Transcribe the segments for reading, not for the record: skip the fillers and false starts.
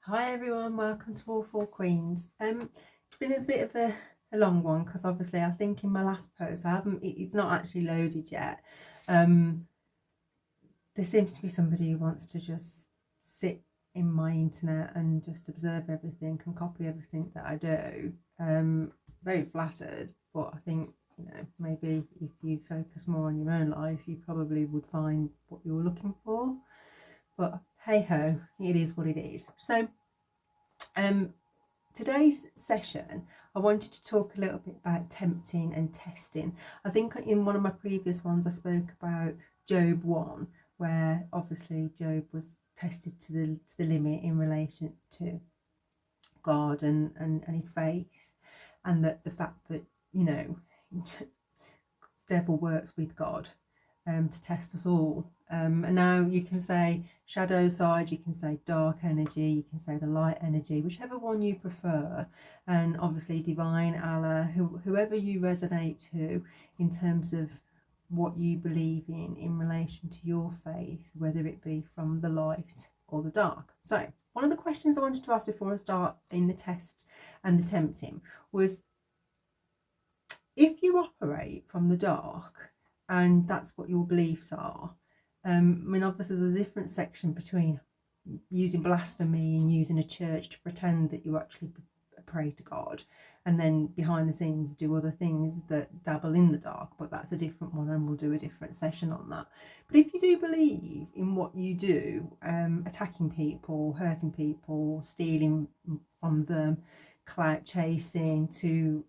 Hi everyone, welcome to All Four Queens. It's been a bit of a long one because obviously I think in my last post it's not actually loaded yet. There seems to be somebody who wants to just sit in my internet and just observe everything and copy everything that I do. Very flattered, but I think maybe if you focus more on your own life, you probably would find what you're looking for. But hey ho, it is what it is. So today's session, I wanted to talk a little bit about tempting and testing. I think in one of my previous ones, I spoke about Job 1, where obviously Job was tested to the limit in relation to God and his faith, and that the fact that, devil works with God to test us all. And now you can say shadow side, you can say dark energy, you can say the light energy, whichever one you prefer. And obviously divine, Allah, whoever you resonate to in terms of what you believe in relation to your faith, whether it be from the light or the dark. So one of the questions I wanted to ask before I start in the test and the tempting was, if you operate from the dark and that's what your beliefs are, obviously there's a different section between using blasphemy and using a church to pretend that you actually pray to God, and then behind the scenes do other things that dabble in the dark, but that's a different one and we'll do a different session on that. But if you do believe in what you do, attacking people, hurting people, stealing from them, clout chasing to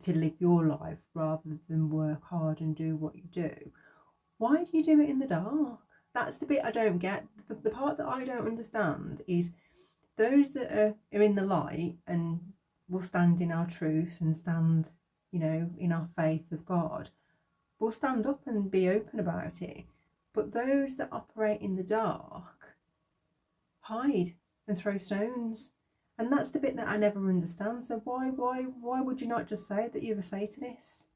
live your life rather than work hard and do what you do, why do you do it in the dark? That's the bit I don't get. The part that I don't understand is those that are in the light and will stand in our truth and stand, in our faith of God, will stand up and be open about it. But those that operate in the dark hide and throw stones. And that's the bit that I never understand. So why would you not just say that you're a Satanist?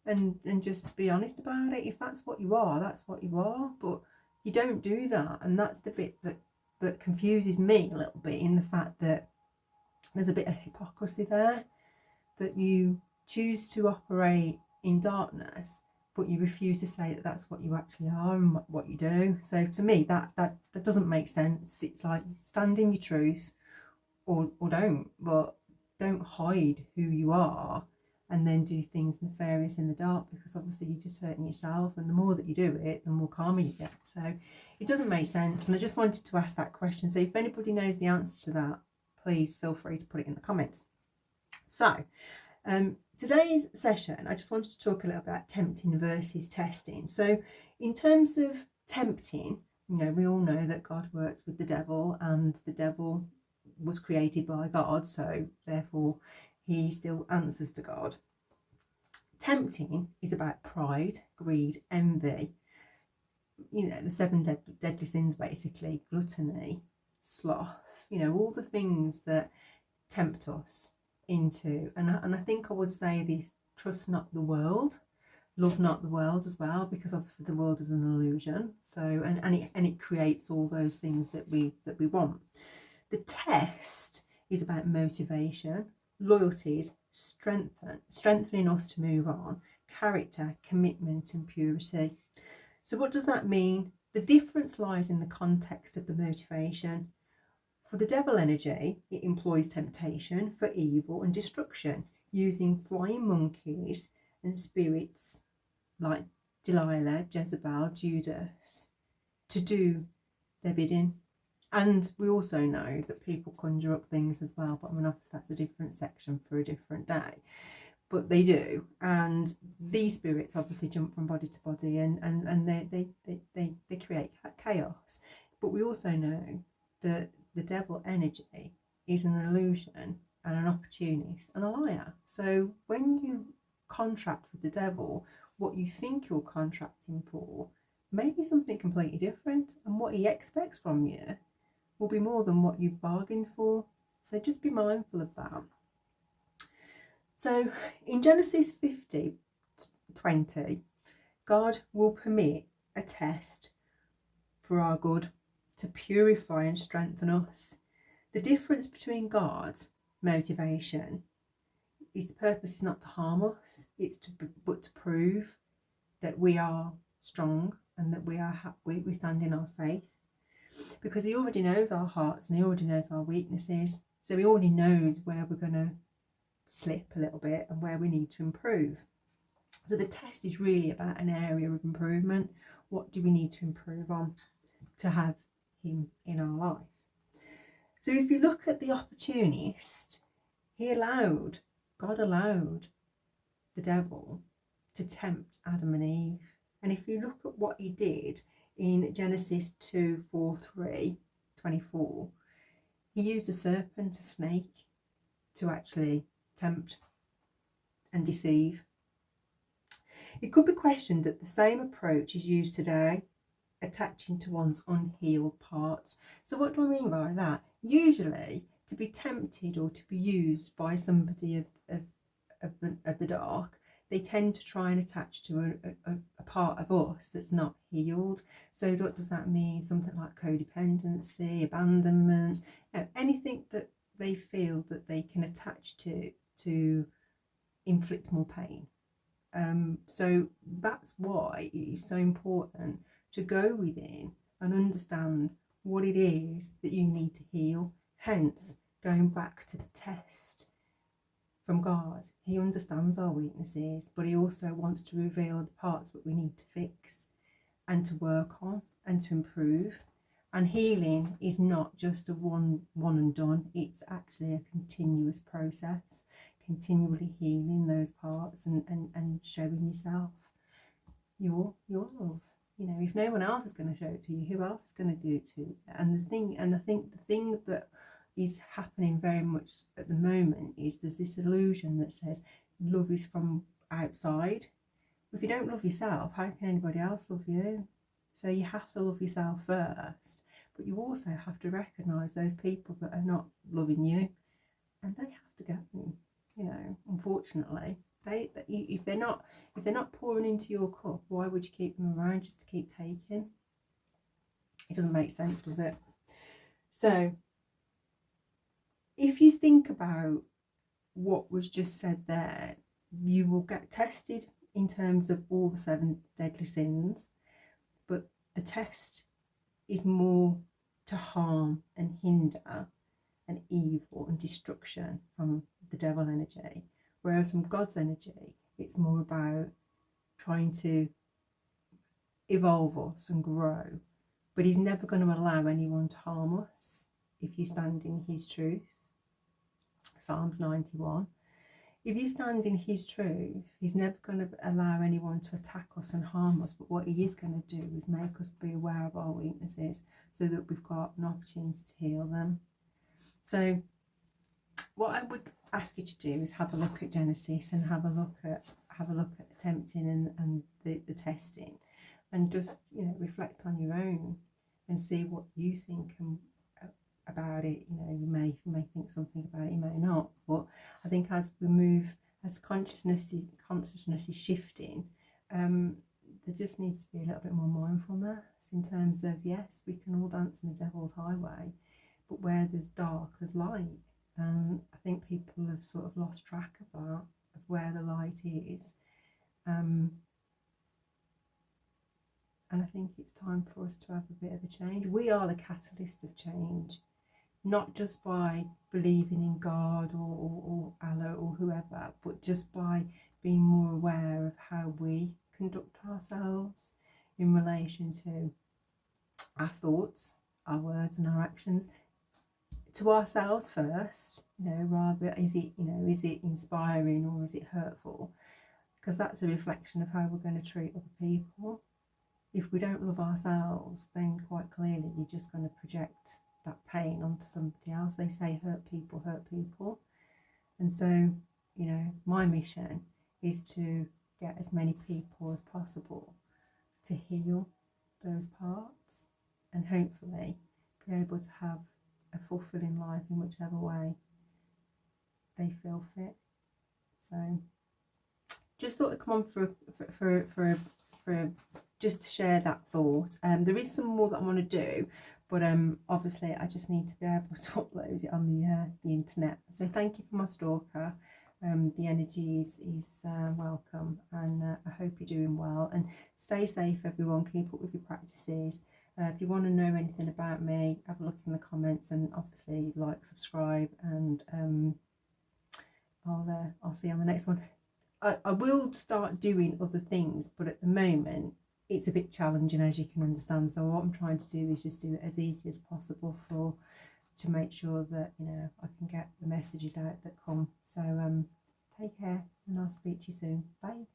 And just be honest about it. If that's what you are, that's what you are. But you don't do that, and that's the bit that confuses me a little bit, in the fact that there's a bit of hypocrisy there, that you choose to operate in darkness, but you refuse to say that that's what you actually are and what you do. So for me, that doesn't make sense. It's like, stand in your truth or don't, but don't hide who you are and then do things nefarious in the dark, because obviously you're just hurting yourself, and the more that you do it, the more karma you get. So it doesn't make sense, and I just wanted to ask that question. So if anybody knows the answer to that, please feel free to put it in the comments. So today's session, I just wanted to talk a little about tempting versus testing. So in terms of tempting, we all know that God works with the devil, and the devil was created by God, so therefore he still answers to God. Tempting is about pride, greed, envy, the seven deadly sins, basically, gluttony, sloth, all the things that tempt us into. And I think I would say this: trust not the world, love not the world as well, because obviously the world is an illusion. So and it creates all those things that we want. The test is about motivation, loyalties, strengthening us to move on, character, commitment, and purity. So what does that mean? The difference lies in the context of the motivation. For the devil energy, it employs temptation for evil and destruction, using flying monkeys and spirits like Delilah, Jezebel, Judas to do their bidding. And we also know that people conjure up things as well, but obviously that's a different section for a different day. But they do, and these spirits obviously jump from body to body, and they create chaos. But we also know that the devil energy is an illusion and an opportunist and a liar. So when you contract with the devil, what you think you're contracting for may be something completely different, and what he expects from you will be more than what you've bargained for. So just be mindful of that. So in Genesis 50:20, God will permit a test for our good, to purify and strengthen us. The difference between God's motivation is the purpose is not to harm us, it's but to prove that we are strong and that we stand in our faith, because he already knows our hearts and he already knows our weaknesses, so he already knows where we're going to slip a little bit and where we need to improve. So the test is really about an area of improvement. What do we need to improve on to have him in our life? So if you look at the opportunist, God allowed the devil to tempt Adam and Eve. And if you look at what he did in Genesis 2:24, he used a serpent, a snake, to actually tempt and deceive. It could be questioned that the same approach is used today, attaching to one's unhealed parts. So what do I mean by that? Usually, to be tempted or to be used by somebody of the dark, they tend to try and attach to a part of us that's not healed. So what does that mean? Something like codependency, abandonment, anything that they feel that they can attach to inflict more pain. So that's why it is so important to go within and understand what it is that you need to heal. Hence, going back to the test from God, he understands our weaknesses, but he also wants to reveal the parts that we need to fix and to work on and to improve. And healing is not just a one and done, it's actually a continuous process, continually healing those parts and showing yourself your love. You know, if no one else is going to show it to you, who else is going to do it to you? And I think the thing that is happening very much at the moment is there's this illusion that says love is from outside. If you don't love yourself, how can anybody else love you? So you have to love yourself first, but you also have to recognise those people that are not loving you, and they have to go. You know, unfortunately, if they're not pouring into your cup, why would you keep them around just to keep taking? It doesn't make sense, does it? So if you think about what was just said there, you will get tested in terms of all the 7 deadly sins, but the test is more to harm and hinder and evil and destruction from the devil energy, whereas from God's energy it's more about trying to evolve us and grow. But he's never going to allow anyone to harm us if you stand in his truth. Psalms 91. If you stand in his truth, he's never going to allow anyone to attack us and harm us, but what he is going to do is make us be aware of our weaknesses so that we've got an opportunity to heal them. So what I would ask you to do is have a look at Genesis and have a look at the tempting and the testing, and just, you know, reflect on your own and see what you think about it. You know, you may think something about it, you may not, but I think as consciousness is shifting, there just needs to be a little bit more mindfulness in terms of, yes, we can all dance on the devil's highway, but where there's dark, there's light. And I think people have sort of lost track of that, of where the light is. And I think it's time for us to have a bit of a change. We are the catalyst of change, not just by believing in God or Allah or whoever, but just by being more aware of how we conduct ourselves in relation to our thoughts, our words and our actions. To ourselves first, you know, rather is it inspiring or is it hurtful? Because that's a reflection of how we're going to treat other people. If we don't love ourselves, then quite clearly you're just going to project that pain onto somebody else. They say hurt people. And so, you know, my mission is to get as many people as possible to heal those parts and hopefully be able to have a fulfilling life in whichever way they feel fit. So just thought I'd come on for just to share that thought. There is some more that I want to do, but obviously I just need to be able to upload it on the internet. So thank you for my stalker. The energy is welcome, and I hope you're doing well, and stay safe everyone. Keep up with your practices. If you want to know anything about me, have a look in the comments, and obviously like, subscribe, and I'll see you on the next one. I will start doing other things, but at the moment it's a bit challenging, as you can understand. So what I'm trying to do is just do it as easy as possible to make sure that, you know, I can get the messages out that come. So take care, and I'll speak to you soon. Bye.